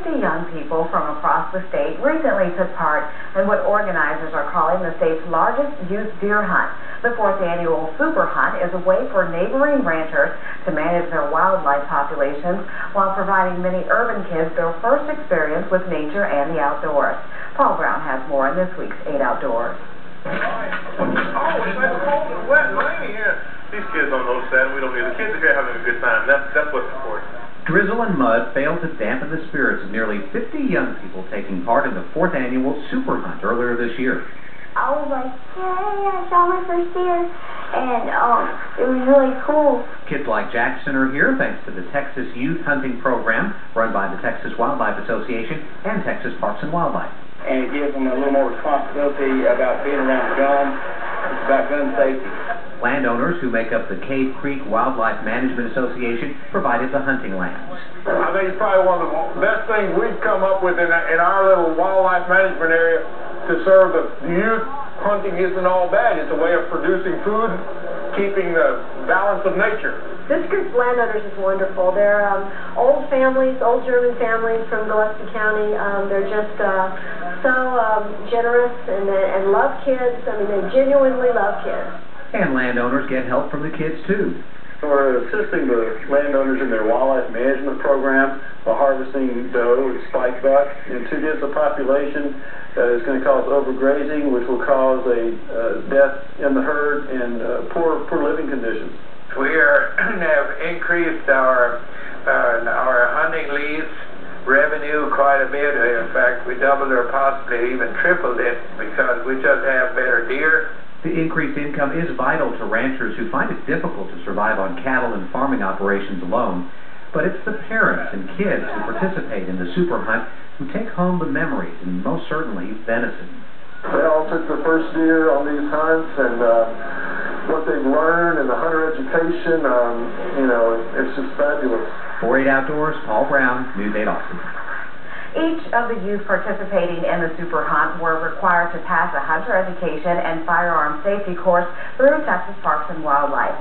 50 young people from across the state recently took part in what organizers are calling the state's largest youth deer hunt. The fourth annual Superhunt is a way for neighboring ranchers to manage their wildlife populations while providing many urban kids their first experience with nature and the outdoors. Paul Brown has more in this week's 8 Outdoors. Oh, it's like cold and wet and rainy here. These kids don't notice that, and we don't either. The kids are here having a good time. That's what's important. Drizzle and mud failed to dampen the spirits of nearly 50 young people taking part in the 4th annual Superhunt earlier this year. I was like, yay, I saw my first deer, and it was really cool. Kids like Jackson are here thanks to the Texas Youth Hunting Program run by the Texas Wildlife Association and Texas Parks and Wildlife. And it gives them a little more responsibility about being around guns. It's about gun safety. Landowners who make up the Cave Creek Wildlife Management Association provided the hunting lands. I think it's probably one of the best things we've come up with in our little wildlife management area to serve the youth. Hunting isn't all bad. It's a way of producing food, keeping the balance of nature. This group of landowners is wonderful. They're old families, old German families from Gillespie County. They're just so generous and love kids. I mean, they genuinely love kids. And landowners get help from the kids, too. We're assisting the landowners in their wildlife management program by harvesting doe and spike buck. And to this, a population is going to cause overgrazing, which will cause a death in the herd and poor living conditions. We have increased our hunting lease revenue quite a bit. In fact, we doubled or possibly even tripled it because we just have better deer. The increased income is vital to ranchers who find it difficult to survive on cattle and farming operations alone. But it's the parents and kids who participate in the Super Hunt who take home the memories and most certainly venison. They all took their first deer on these hunts, and what they've learned and the hunter education, it's just fabulous. For 8 Outdoors, Paul Brown, News 8 Austin. Each of the youth participating in the Super Hunt were required to pass a hunter education and firearm safety course through Texas Parks and Wildlife.